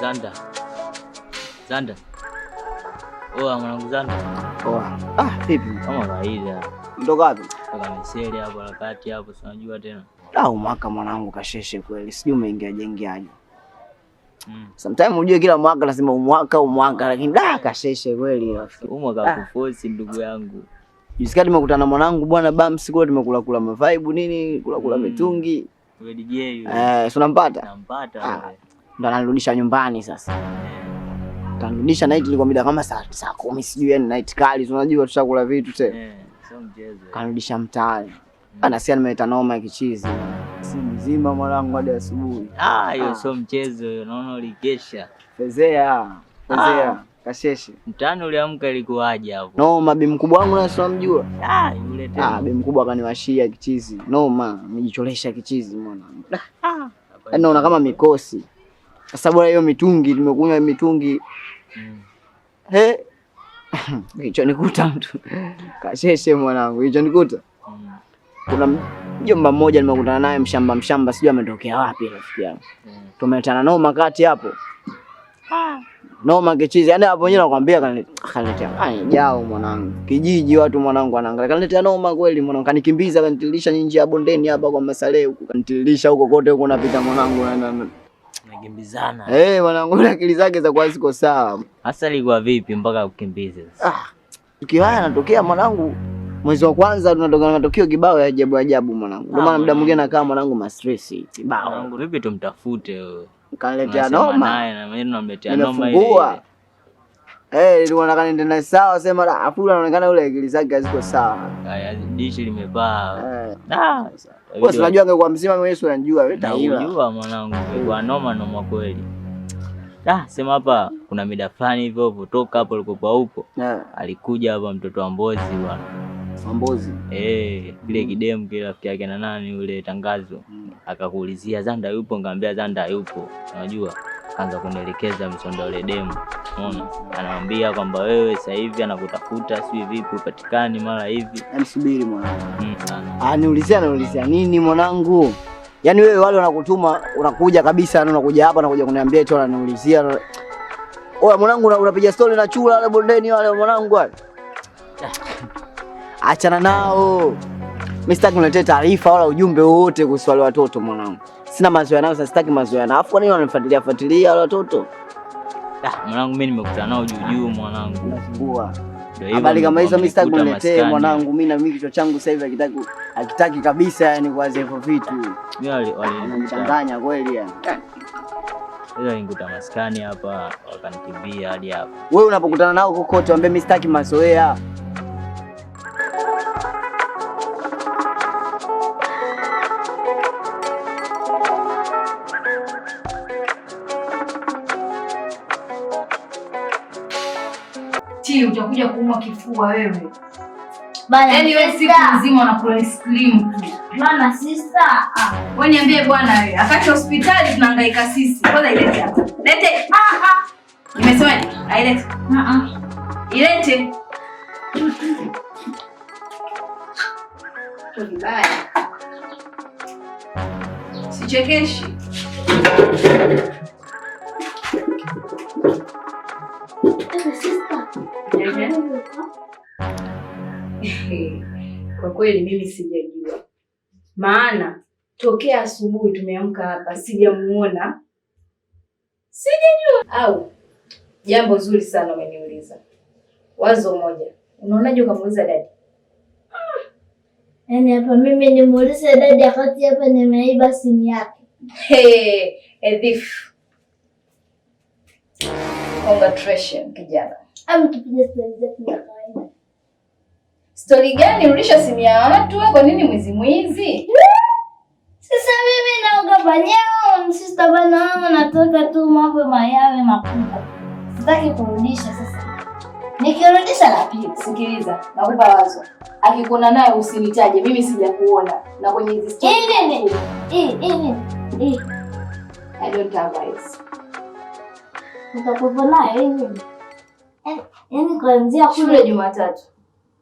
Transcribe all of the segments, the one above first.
Zanda. Mwanangu Zanda. Vipi? Kama kawaida. Ndoka wapi? Toka Miseli hapo wakati hapo, si unajua tena. Mwaka mwanangu kasheshe kweli. Sijui umeingia jengiaje. Sometimes unajua kila mwaka lazima umwaka lakini kasheshe kweli rafiki. Mwaka kuforce ndugu yangu. Jisikia nimekutana mwanangu bwana Bams kwa tumekula mavibe nini, kula mitungi. Wewe DJ yule. Si unampata? Nampata wewe. Ndo anarudisha nyumbani sasa. Tanrudisha night ilikuwa mida kama saa 10 sijui yani night kali unajua tushakula vitu tena. Sio mchezo. Kanirudisha mtaani. Anasia nimeleta noma ya kichizi. Si mzima mwanangu hadi asubuhi. Hiyo sio mchezo hiyo. Naona ulikesha. Fezea. Kasheshe. Mtaani uliamka ilikuwaje hapo? Noma bi mkubwa wangu na simjua. Yule tena. Bi mkubwa akaniwashia kichizi. Noma, nimejicholesha kichizi mwanangu. Naona kama mikosi. Sasa bora hiyo mitungi tumekunywa mitungi. Hicho nikuta mtu. Kasheshe mwanangu, hicho nikuta. Kuna mjomba mmoja nimekutana naye mshamba sijui ametokea wapi rafiki yangu. Tumeletana noma kati hapo. Noma kichizi. Yaani hapo wenyewe nakwambia kaniletea. Jao mwanangu. Kijiji watu mwanangu wanaangalia. Kaniletea noma kweli mwanangu. Kanikimbiza kanitililisha nje ya bondeni hapa kwa Masale huko. Kanitililisha huko kote huko napita mwanangu na nakimbizana. Mwanangu akili zake za kwa ziko sawa. Hasa ilikuwa vipi mpaka ukimbize sasa? Tukio haya yanatokea mwanangu mwezi wa kwanza tunatoka matokeo kibao ya ajabu mwanangu. Ndio maana muda mwingine nakaa mwanangu ma stress kibao. Mwanangu vipi tumtafute wewe? Kaniletea noma. Naye na mimi namletea noma ile. Nimefungua. Nilikuwa nataka niende naye sawa sema afula anaonekana yule akili zake haziko sawa. Dishi limevaa. Wewe unajua angekuwa mzima mwenyewe unajua wewe unajua mwanangu kwa noma kweli. Sema hapa kuna mida fulani hivyo kutoka hapo ulikopa upo. Alikuja hapa mtoto wa Mbozi bwana. Mbozi. Kile kidemu kile rafiki yake na nani yule tangazo. Akakuulizia Zanda yupo, ngambia Zanda yupo. Unajua kaanza kunielekeza msondo ule demu. Unaona? Anamwambia kwamba wewe sasa hivi anakutafuta sio vipi upatikani mara hivi. Msubiri mwanangu. Niulizia nini mwanangu? Yaani wewe wale wanakutuma unakuja kabisa unakuja hapa unakuja kuniambia eti wananiulizia. Mwanangu unapiga story na chula wale bondeni wale mwanangu wale. Achana nao. Mimi sitaki uniletee taarifa wala ujumbe wote kuhusu wale watoto mwanangu. Sina mazoea nao, sitaki mazoea nao. Afu nini wananifuatilia wale watoto? Mwanangu mimi nimekutana nao juu mwanangu. Nasumbua. Habari kama hizo mimi sitaki uniletee mwanangu. Mimi na mimi kichwa changu sasa hivi hakitaki kabisa yani kuanza hivyo vitu. Mimi walimchanganya kweli yani. Leo ninguta maskani hapa wakanikimbia hadi hapa. Wewe unapokutana nao kokote waambie mimi sitaki mazoea. Utakuja kuumwa kifua wewe. Yaani wewe siku nzima unakula ice cream tu. Bwana sister. Wewe niambie bwana wewe. Akati hospitali tunahangaika sisi. Kwanza ilete hapa. Lete. Nimesemaje? Ailete. Ilete. Tulibaya. Sichekeshi. Kwa kweli mimi sijajua. Maana tokea asubuhi tumeamka hapa sijamuona. Sijajua. Au jambo zuri sana umeniuliza. Wazo moja. Unaonaje ukamuuliza dadi? Yaani hapa mimi nimuulize dadi wakati hapa nimeiba simu yake. A thief. Congratulations kijana. Tupigie story zetu za kawaida. Story gani? Ulisha simu ya watu wewe, kwa nini mwizi? Sasa mimi naogopa nyao, sister bana wangu natoka tu mambo mayawe makubwa. Sitaki kurudisha sasa. Nikirudisha la pili. Sikiliza, nakupa wazo. Akikuona naye usinitaje, mimi sijakuona. Na kwenye hizo story. I don't have eyes. Nitakupa naye nini? Yaani kuanzia shule Jumatatu.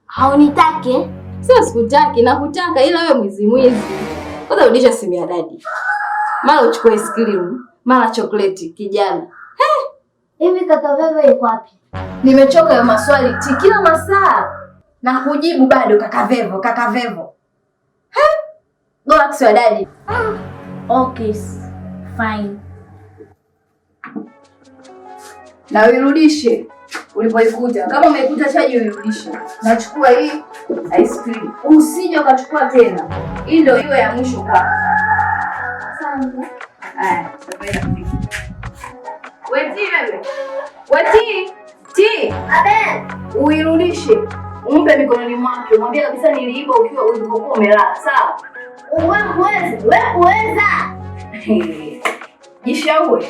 Haunitake? Sio sikutaki, nakutaka ila wewe mwizi. Kwanza rudisha simu ya dadi. Mara uchukue ice cream, mara chocolate kijana. Hivi kaka Vevo yuko wapi? Nimechoka ya maswali kila masaa na kujibu bado kaka Vevo, kaka Vevo. Go ask your daddy. Okay, fine. Na uirudishe ulipoikuta. Kama umeikuta chaji uirudishe. Nachukua hii ice cream. Usije ukachukua tena. Hii ndio iwe ya mwisho kwa. Asante. Weti wewe. Weti. Ti. Abe. Uirudishe. Umpe mikononi mwake. Mwambie kabisa niliiba ukiwa ulipokuwa umelala. Sawa? Wewe kuweza. Jishauri.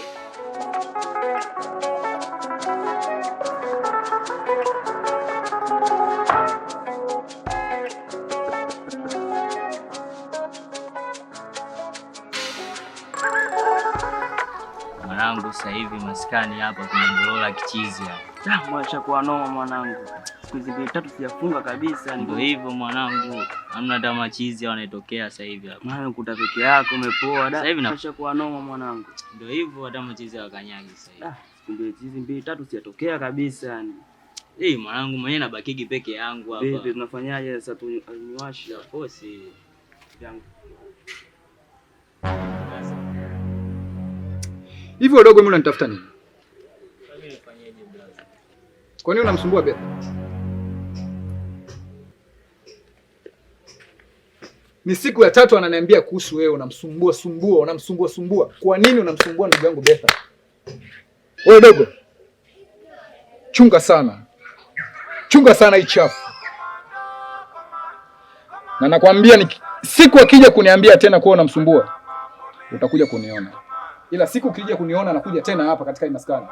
Mwanangu sasa hivi maskani hapa kumendolola kichizi hapa. Mwacha kuwa noma mwanangu. Siku hizi 3 sijafunga kabisa. Ndio hivyo mwanangu. Hamna hata machizi wanatokea sasa hivi hapa. Mwanangu kuta peke yako umepoa. Sasa hivi mwacha kuwa noma mwanangu. Ndio hivyo hata machizi wakanyagi sasa hivi. Siku hizi 2-3 sijatokea kabisa yani. Mwanangu mwenyewe nabakigi peke yangu hapa. Vipi tunafanyaje sasa niwashi ya posi yangu. Hivyo dogo mimi unanitafuta nini? Mimi nifanyeje brother? Kwa nini unamsumbua Betha? Ni siku ya 3 ananiambia kuhusu wewe unamsumbua. Kwa nini unamsumbua ndugu yangu Betha? Wewe dogo. Chunga sana hii chafu. Na nakwambia siku akija kuniambia tena kwa unamsumbua, utakuja kuniona. Ila siku ukija kuniona nakuja tena hapa katika hii maskani,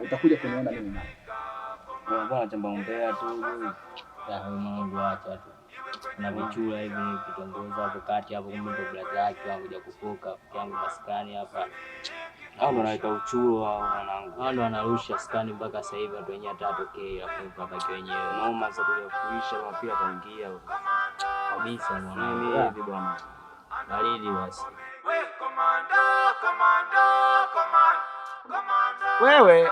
utakuja kuniona mimi. Mbona chamba umbea tu huyu? Mwanangu acha tu. Na vichura hivi vitongoza hapo kati hapo kumbe ndo brother yake anakuja kufoka yangu maskani hapa. Hao ndo naita uchuro hao mwanangu. Hao ndo wanarusha skani mpaka sasa hivi watu wenyewe hatatokea hapo mpaka wenyewe. Naoma za kuja kuisha na pia ataingia kabisa mwanangu. Hivi bwana. Baridi basi. Wewe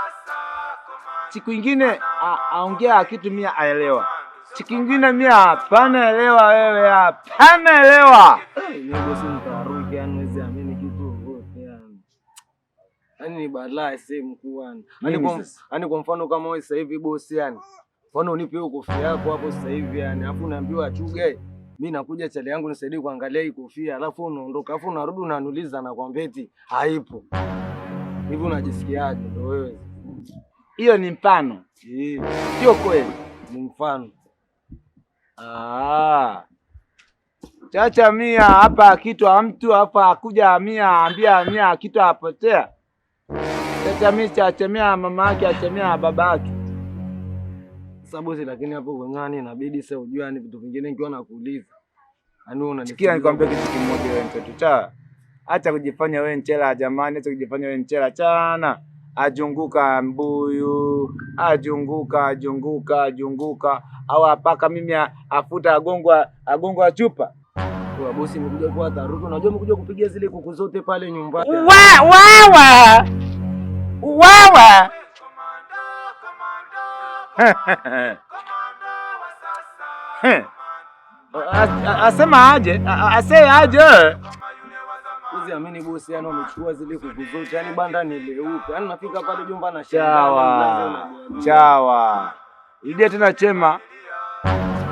siku ingine aongea kitu mia aelewa, siku ingine mia hapana elewa. Wewe hapana elewa. Mimi si mtaruki yani wezi amini kitu wote yani. Yaani ni balaa sehemu kuani. Yaani kwa mfano kama wewe sasa hivi bosi yani. Mfano unipe hiyo kofia yako hapo sasa hivi yani. Alafu unaambiwa achuge. Mimi nakuja chale yangu nisaidie kuangalia hii kofia. Alafu unaondoka. Alafu unarudi unaniuliza na kwambia eti haipo. Hivi unajisikiaje ndio wewe? Hiyo ni mfano. Sio kweli. Ni mfano. Chacha mia hapa kitu mtu hapa akuja mia ambia mia kitu apotea. Chacha mia mama yake achemea baba yake. Sasa bosi, lakini hapo kwenye inabidi sasa ujue yani vitu vingine nikiwa nakuuliza. Yaani wewe unanisikia nikwambia kitu kimoja wewe mtoto cha. Acha kujifanya wewe nchela jamani, acha kujifanya wewe nchela chana. Ajunguka mbuyu, ajunguka. Au apaka mimi afuta agongwa chupa. Kwa bosi nimekuja kwa taruku, unajua nimekuja kupigia zile kuku zote pale nyumbani. Wawa. Asema aje? Usiamini bosi, yani wamechukua zile kuku zote, yani banda ni leupe. Yani nafika pale jumba na chawa. Idie tena chema.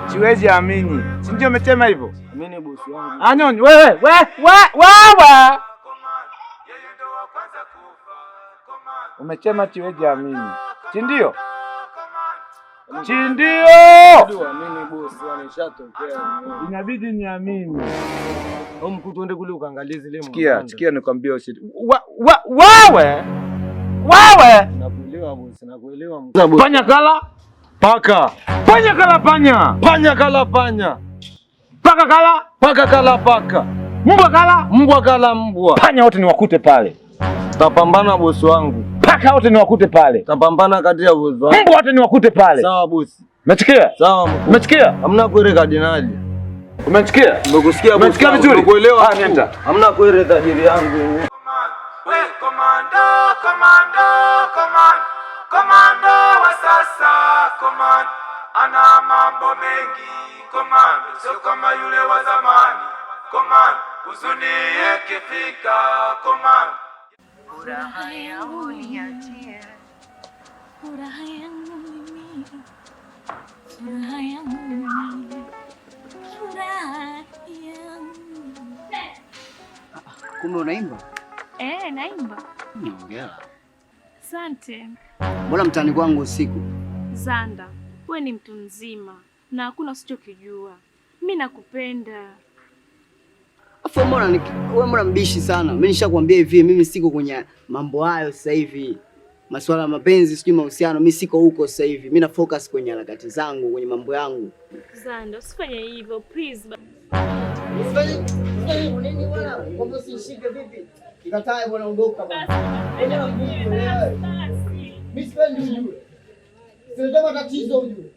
Siwezi amini. Si ndio umechema hivyo? Amini bosi wangu. Anyoni wewe. Umechema siwezi amini. Si ndio? Amini bosi, ameshatokea. Inabidi niamini. Au mkuu tuende kule ukaangalie zile mwanangu. Sikia nikwambia usiti. Wewe. Nakuelewa bosi, nakuelewa. Panya kala paka. Panya kala panya. Panya kala panya. Paka kala paka. Mbwa kala mbwa. Panya wote niwakute pale. Tapambana bosi wangu. Paka wote niwakute pale. Tapambana kati ya bosi wangu. Mbwa wote niwakute pale. Sawa bosi. Umesikia? Sawa mkuu. Umesikia? Hamna kwere kardinali. Umesikia? Nimekusikia bosi. Umesikia vizuri? Nimekuelewa. Nenda. Hamna kwere tajiri yangu. We komando, komando, komando wa sasa, komando ana mambo mengi, komando sio kama yule wa zamani, komando huzuni ikifika, komando furaha yangu niachie, furaha yangu mimi, furaha yangu mimi, furaha yangu. Kumbe unaimba? Naimba. Hongera. Asante. Mbona mtani kwangu usiku? Zanda, wewe ni mtu mzima na hakuna usichokijua. Mimi nakupenda. Afu mbona mbishi sana? Mimi nishakwambia hivi, mimi siko kwenye mambo hayo sasa hivi. Masuala ya mapenzi, sijui mahusiano, mimi siko huko sasa hivi. Mimi na focus kwenye harakati zangu, kwenye mambo yangu. Zanda, usifanye hivyo please. Usifanye nini bwana? Kwamba usishike vipi? Nikatae bwana, ondoka bwana. Mimi sipendi ujue. Sio matatizo ujue.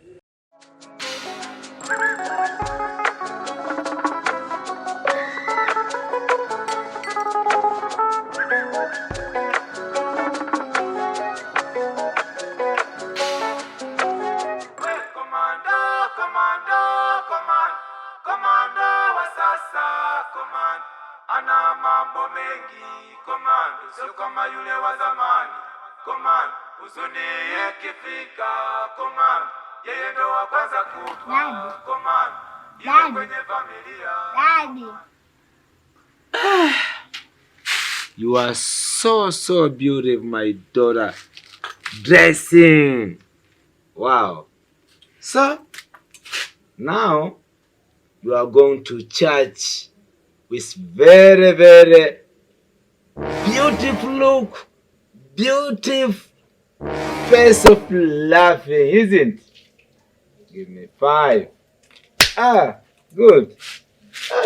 Ana mambo mengi, komando sio kama yule wa zamani, komando huzuni ikifika, komando yeye ndo wa kwanza kufa, komando yeye kwenye familia. Daddy. You are so beautiful, my daughter. Dressing. Wow. So now you are going to church with very beautiful look, beautiful face of laughing, isn't it? Give me 5. Good.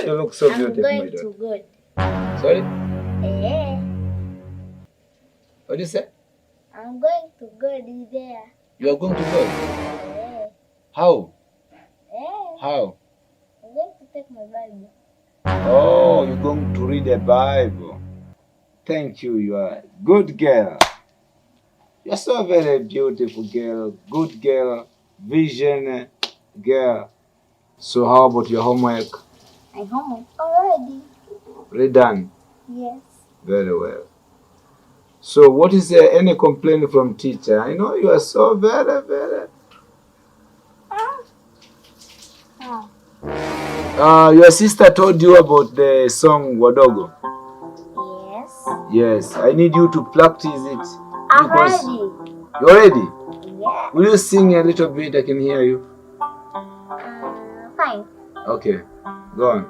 You look so beautiful, my daughter. I'm going to God. Sorry? Eh. What did you say? I'm going to God there. You are going to God? Eh. How? Eh. How? I'm going to take my Bible. Oh, you're going to read the Bible. Thank you. You are a good girl. You're so very beautiful girl. Good girl. Vision girl. So how about your homework? I'm home already. Already done? Yes. Very well. So what is any complaint from teacher? I know you are so very... Your sister told you about the song Wadogo. Yes. Yes, I need you to practice it. I'm ready. You're ready? Yeah. Will you sing a little bit? I can hear you. Fine. Okay, go on.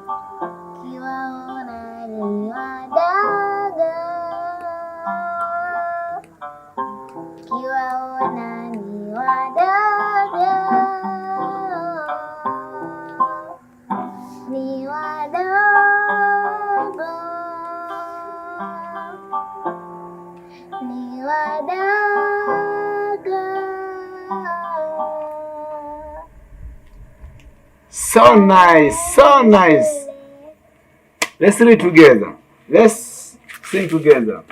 So nice, so nice. Let's read together. Let's sing together.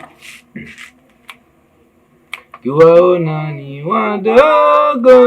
Kiwaona ni wadogo